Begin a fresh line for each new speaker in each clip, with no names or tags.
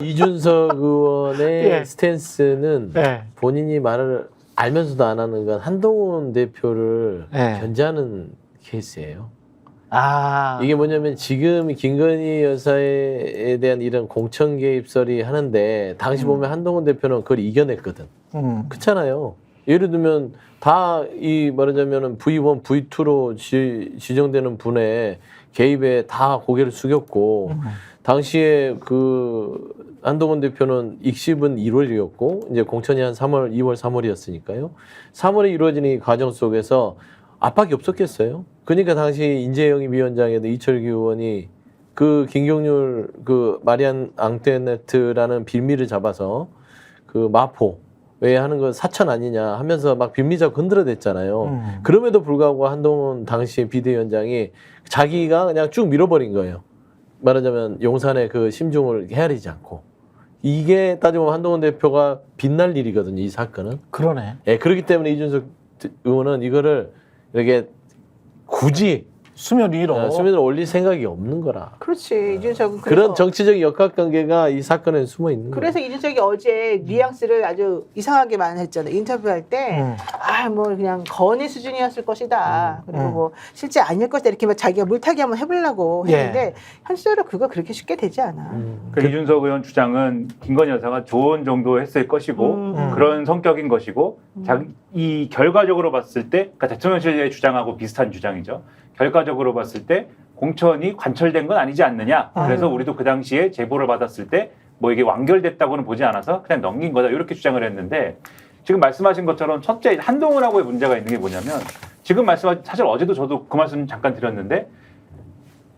이준석 의원의
예.
스탠스는
예.
본인이 말을 알면서도 안 하는 건 한동훈 대표를
예.
견제하는 케이스예요.
아.
이게 뭐냐면 지금 김건희 여사에 대한 이런 공천 개입설이 하는데 당시 보면 한동훈 대표는 그걸 이겨냈거든. 그렇잖아요. 예를 들면 다 이 말하자면은 V1, V2로 지정되는 분의 개입에 다 고개를 숙였고 당시에 그 한동훈 대표는 익십은 1월이었고 이제 공천이 한 3월, 2월, 3월이었으니까요. 3월에 이루어진 이 과정 속에서 압박이 없었겠어요. 그러니까 당시 인재영입위원장에도 이철규 의원이 그 김경률 그 마리안 앙투아네트라는 빌미를 잡아서 그 마포 왜 하는 거 사천 아니냐 하면서 막 빌미잡고 흔들어댔잖아요. 그럼에도 불구하고 한동훈 당시 비대위원장이 자기가 그냥 쭉 밀어버린 거예요. 말하자면 용산의 그 심중을 헤아리지 않고. 이게 따지면 한동훈 대표가 빛날 일이거든요. 이 사건은.
그러네.
예, 그렇기 때문에 이준석 의원은 이거를 이렇게 굳이
수면 위로.
수면을 올릴 생각이 없는 거라.
그렇지. 이준석은
그런 정치적 역학관계가 이 사건에 숨어 있는 거예요.
그래서 이준석이 어제 뉘앙스를 아주 이상하게 말했잖아요. 인터뷰할 때, 뭐 그냥 건의 수준이었을 것이다. 그리고 뭐 실제 아닐 것이다. 이렇게 막 자기가 물타기 한번 해보려고 했는데 현실적으로 그거 그렇게 쉽게 되지 않아.
그 이준석 의원 주장은 김건희 여사가 조언 정도 했을 것이고 그런 성격인 것이고 이 결과적으로 봤을 때 그러니까 대통령실의 주장하고 비슷한 주장이죠. 결과적으로 봤을 때 공천이 관철된 건 아니지 않느냐. 그래서 우리도 그 당시에 제보를 받았을 때 뭐 이게 완결됐다고는 보지 않아서 그냥 넘긴 거다. 이렇게 주장을 했는데 지금 말씀하신 것처럼 첫째 한동훈하고의 문제가 있는 게 뭐냐면 지금 말씀하신 사실 어제도 저도 그 말씀 잠깐 드렸는데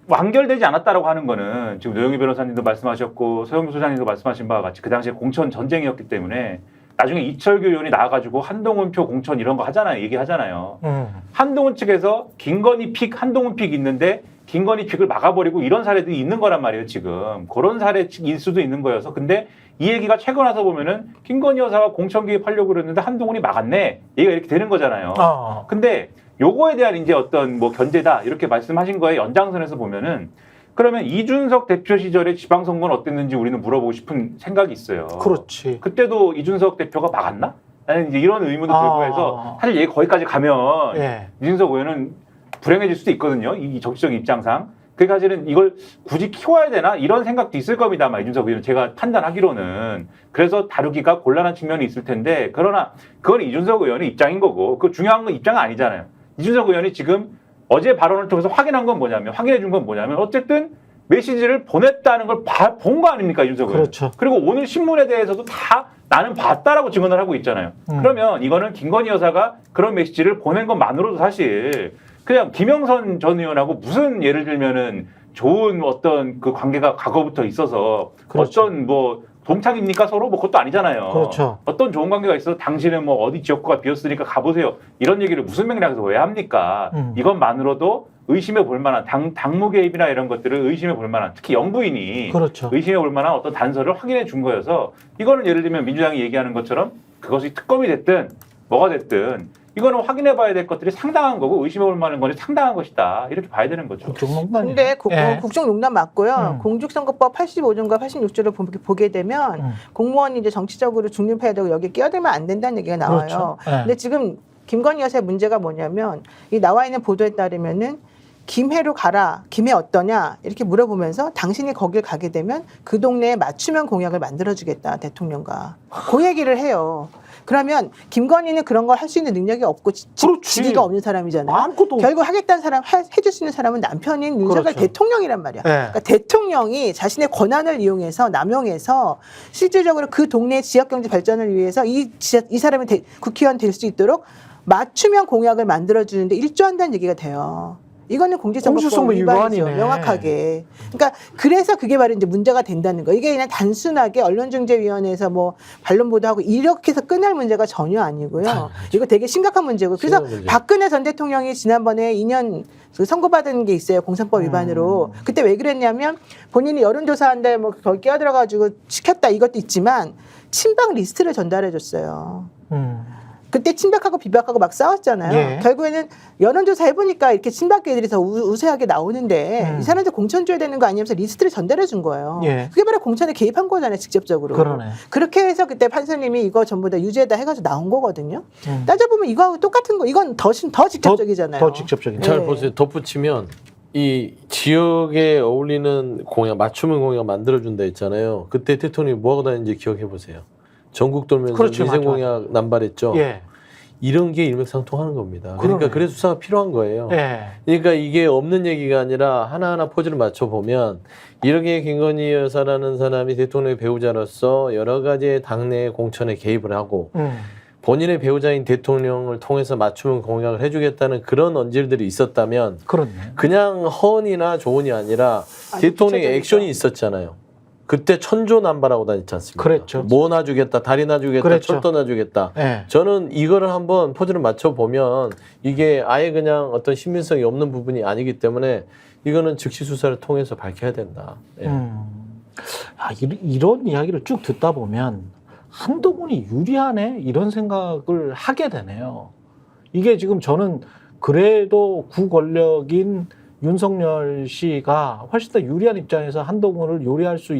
완결되지 않았다라고 하는 거는 지금 노영희 변호사님도 말씀하셨고 서영교 소장님도 말씀하신 바와 같이 그 당시에 공천 전쟁이었기 때문에 나중에 이철규 의원이 나와가지고 한동훈 표 공천 이런 거 하잖아요. 얘기하잖아요. 한동훈 측에서 김건희 픽, 한동훈 픽 있는데 김건희 픽을 막아버리고 이런 사례들이 있는 거란 말이에요. 지금. 그런 사례일 수도 있는 거여서. 근데 이 얘기가 최근 와서 보면은 김건희 여사가 공천 개입하려고 그랬는데 한동훈이 막았네. 얘기가 이렇게 되는 거잖아요. 근데 요거에 대한 이제 어떤 뭐 견제다 이렇게 말씀하신 거에 연장선에서 보면은 그러면 이준석 대표 시절에 지방선거는 어땠는지 우리는 물어보고 싶은 생각이 있어요.
그렇지.
그때도 이준석 대표가 막았나? 나는 이제 이런 의문도 들고 해서 사실 얘기 거기까지 가면 이준석 의원은 불행해질 수도 있거든요. 이 정치적 입장상. 그러니까 사실은 이걸 굳이 키워야 되나? 이런 생각도 있을 겁니다. 아마 이준석 의원 제가 판단하기로는. 그래서 다루기가 곤란한 측면이 있을 텐데 그러나 그건 이준석 의원의 입장인 거고 그 중요한 건 입장은 아니잖아요. 이준석 의원이 지금 어제 발언을 통해서 확인한 건 뭐냐면 확인해 준 건 뭐냐면 어쨌든 메시지를 보냈다는 걸 본 거 아닙니까 이준석 의원.
그렇죠.
그리고 오늘 신문에 대해서도 다 나는 봤다라고 증언을 하고 있잖아요. 그러면 이거는 김건희 여사가 그런 메시지를 보낸 것만으로도 사실 그냥 김영선 전 의원하고 무슨 예를 들면은 좋은 어떤 그 관계가 과거부터 있어서
그렇죠.
어떤 뭐 동창입니까 서로 뭐 그것도 아니잖아요.
그렇죠.
어떤 좋은 관계가 있어서 당신은 뭐 어디 지역구가 비었으니까 가보세요. 이런 얘기를 무슨 맥락에서 왜 합니까? 이것만으로도 의심해 볼 만한 당무 개입이나 이런 것들을 의심해 볼 만한 특히 영부인이
그렇죠.
의심해 볼 만한 어떤 단서를 확인해 준 거여서 이거는 예를 들면 민주당이 얘기하는 것처럼 그것이 특검이 됐든 뭐가 됐든 이거는 확인해 봐야 될 것들이 상당한 거고 의심해 볼 만한 것이 상당한 것이다. 이렇게 봐야 되는 거죠.
근데 국정농단 맞고요. 공직선거법 85조인가 86조를 보게 되면 공무원이 이제 정치적으로 중립해야 되고 여기에 끼어들면 안 된다는 얘기가 나와요.
그렇죠.
근데 지금 김건희 여사의 문제가 뭐냐면 이 나와 있는 보도에 따르면은 김해로 가라. 김해 어떠냐? 이렇게 물어보면서 당신이 거길 가게 되면 그 동네에 맞춤형 공약을 만들어주겠다. 대통령과. 그 얘기를 해요. 그러면 김건희는 그런 걸 할 수 있는 능력이 없고 지위가 없는 사람이잖아요.
아무것도
결국 하겠다는 사람, 해줄 수 있는 사람은 남편인 윤석열
그렇죠.
대통령이란 말이야. 그러니까 대통령이 자신의 권한을 이용해서 남용해서 실질적으로 그 동네의 지역경제 발전을 위해서 이 사람이 국회의원 될 수 있도록 맞춤형 공약을 만들어주는데 일조한다는 얘기가 돼요. 이거는 공직선거법 위반이죠. 명확하게. 그러니까 그래서 그게 바로 이제 문제가 된다는 거. 이게 그냥 단순하게 언론중재위원회에서 뭐 반론 보도하고 이렇게 해서 끝날 문제가 전혀 아니고요. 이거 되게 심각한 문제고. 그래서 박근혜 전 대통령이 지난번에 2년 선고받은 게 있어요. 공선법 위반으로. 그때 왜 그랬냐면 본인이 여론조사한데 뭐 거기 끼어들어가지고 시켰다 이것도 있지만 친박 리스트를 전달해 줬어요. 그때 친박하고 비박하고 막 싸웠잖아요.
예.
결국에는 여론조사 해보니까 이렇게 친박계들이 더 우세하게 나오는데 이 사람들 공천 줘야 되는 거 아니면서 리스트를 전달해 준 거예요.
예.
그게 바로 공천에 개입한 거잖아요, 직접적으로.
그러네.
그렇게 해서 그때 판사님이 이거 전부 다 유죄다 해가지고 나온 거거든요. 따져보면 이거하고 똑같은 거, 이건 더 직접적이잖아요.
더 직접적인.
잘
네.
보세요. 덧붙이면 이 지역에 어울리는 공약, 맞춤형 공약 만들어준다 했잖아요. 그때 대통령이 뭐하고 다녔는지 기억해 보세요. 전국 돌면서
그렇죠,
민생
맞아,
공약 남발했죠.
예.
이런 게 일맥상통하는 겁니다.
그러네.
그러니까 그래서 수사가 필요한 거예요.
예.
그러니까 이게 없는 얘기가 아니라 하나하나 포즈를 맞춰보면 이렇게 김건희 여사라는 사람이 대통령의 배우자로서 여러 가지 당내 공천에 개입을 하고 본인의 배우자인 대통령을 통해서 맞춤형 공약을 해주겠다는 그런 언질들이 있었다면
그렇네.
그냥 허언이나 조언이 아니라
아주
대통령의
구체적이죠.
액션이 있었잖아요. 그때 천조난발하고 다녔지 않습니까?
그랬죠.
뭐 놔주겠다, 다리 놔주겠다,
그랬죠.
철도 놔주겠다.
예.
저는 이거를 한번 포즈를 맞춰보면 이게 아예 그냥 어떤 신빙성이 없는 부분이 아니기 때문에 이거는 즉시 수사를 통해서 밝혀야 된다. 예.
아, 이런 이야기를 쭉 듣다 보면 한동훈이 유리하네 이런 생각을 하게 되네요. 이게 지금 저는 그래도 구권력인 윤석열 씨가 훨씬 더 유리한 입장에서 한동훈을 요리할 수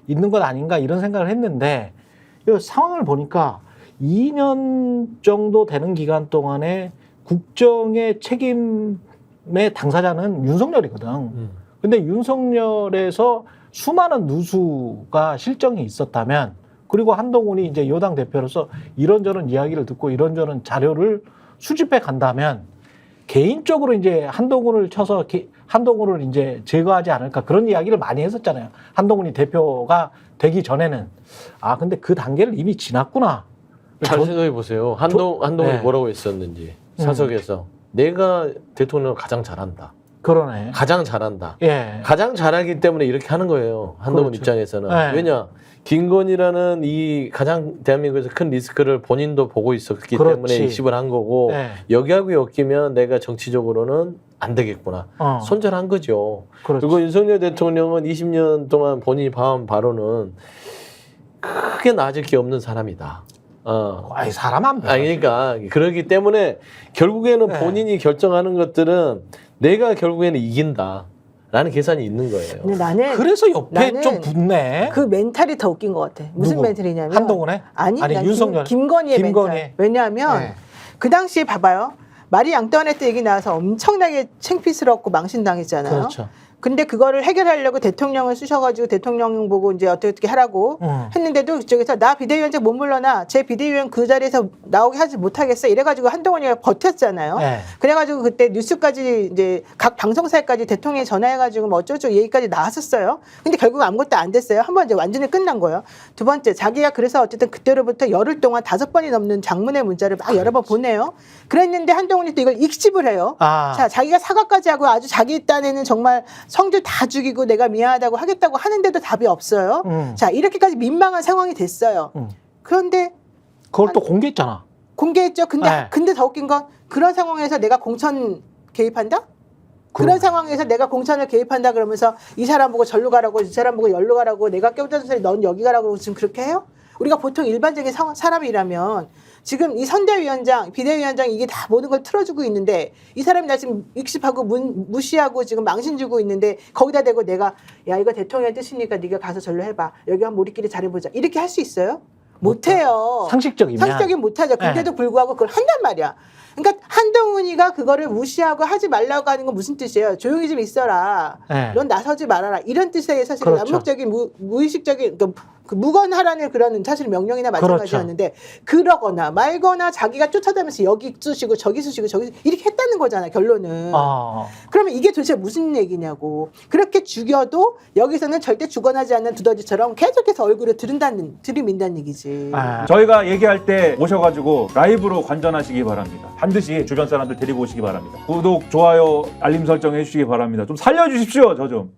있는 것 아닌가 이런 생각을 했는데 이 상황을 보니까 2년 정도 되는 기간 동안에 국정의 책임의 당사자는 윤석열이거든. 근데 윤석열에서 수많은 누수가 실정이 있었다면 그리고 한동훈이 이제 여당 대표로서 이런저런 이야기를 듣고 이런저런 자료를 수집해 간다면 개인적으로 이제 한동훈을 쳐서 한동훈을 이제 제거하지 않을까 그런 이야기를 많이 했었잖아요. 한동훈이 대표가 되기 전에는 아 근데 그 단계를 이미 지났구나.
잘 생각해 보세요. 한동훈이
네.
뭐라고 했었는지 사석에서 내가 대통령을 가장 잘한다.
그러네.
가장 잘한다.
예.
가장 잘하기 때문에 이렇게 하는 거예요. 한동훈
그렇죠.
입장에서는.
네.
왜냐? 김건희라는 이 가장 대한민국에서 큰 리스크를 본인도 보고 있었기
그렇지.
때문에 익십을 한 거고
네.
여기하고 엮이면 내가 정치적으로는 안 되겠구나. 손절한 거죠.
그렇지.
그리고 윤석열 대통령은 20년 동안 본인이 봐온 바로는 크게 나아질 게 없는 사람이다.
아이 사람 안 돼.
그러니까 그러기 때문에 결국에는
네.
본인이 결정하는 것들은 내가 결국에는 이긴다. 라는 계산이 있는 거예요.
근데 나는
그래서 옆에
나는
좀 붙네.
그 멘탈이 더 웃긴 것 같아. 무슨
누구?
멘탈이냐면
한동훈의?
아니 난
윤석열.
김건희의
김건희.
멘탈. 왜냐하면
네.
그 당시에 봐봐요. 말이 앙뚜아네트 얘기 나와서 엄청나게 창피스럽고 망신당했잖아요.
그렇죠.
근데 그거를 해결하려고 대통령을 쓰셔가지고 대통령 보고 이제 어떻게 하라고 했는데도 그쪽에서 나 비대위원장 못 물러나 제 비대위원 그 자리에서 나오게 하지 못하겠어 이래가지고 한동훈이가 버텼잖아요.
네.
그래가지고 그때 뉴스까지 이제 각 방송사에까지 대통령이 전화해가지고 뭐 어쩌고저쩌고 얘기까지 나왔었어요. 근데 결국 아무것도 안 됐어요. 한 번 이제 완전히 끝난 거예요. 두 번째 자기가 그래서 어쨌든 그때로부터 열흘 동안 5번이 넘는 장문의 문자를 막 여러 번 보내요. 그랬는데 한동훈이 또 이걸 익십을 해요. 자 자기가 사과까지 하고 아주 자기 딴에는 정말 성질 다 죽이고 내가 미안하다고 하겠다고 하는데도 답이 없어요. 자 이렇게까지 민망한 상황이 됐어요. 그런데
그걸 또 공개했잖아.
공개했죠. 근데
네.
근데 더 웃긴 건 그런 상황에서 내가 공천 개입한다? 그런 상황에서 내가 공천을 개입한다 그러면서 이 사람 보고 절로 가라고 이 사람 보고 열로 가라고 내가 깨우쳐준 소리 넌 여기 가라고 지금 그렇게 해요? 우리가 보통 일반적인 사람이라면 지금 이 선대위원장, 비대위원장 이게 다 모든 걸 틀어주고 있는데 이 사람이 나 지금 익십하고 무시하고 지금 망신 주고 있는데 거기다 대고 내가 야 이거 대통령의 뜻이니까 네가 가서 절로 해봐. 여기 한번 우리끼리 잘해보자. 이렇게 할 수 있어요? 못해요. 상식적인 못하죠. 근데도 불구하고 그걸 한단 말이야. 그러니까 한동훈이가 그거를 무시하고 하지 말라고 하는 건 무슨 뜻이에요? 조용히 좀 있어라.
네.
넌 나서지 말아라. 이런 뜻의 사실
그렇죠.
암묵적인 무의식적인 그러니까 그 무건하라는 그런 사실 명령이나 마찬가지였는데 그러거나 말거나 자기가 쫓아다니면서 여기 쑤시고 저기 쑤시고 저기 이렇게 했다는 거잖아 결론은. 그러면 이게 도대체 무슨 얘기냐고. 그렇게 죽여도 여기서는 절대 죽어나지 않는 두더지처럼 계속해서 얼굴에 들이민다는 얘기지.
저희가 얘기할 때 오셔가지고 라이브로 관전하시기 바랍니다. 반드시 주변 사람들 데리고 오시기 바랍니다. 구독, 좋아요, 알림 설정 해주시기 바랍니다. 좀 살려주십시오, 저 좀.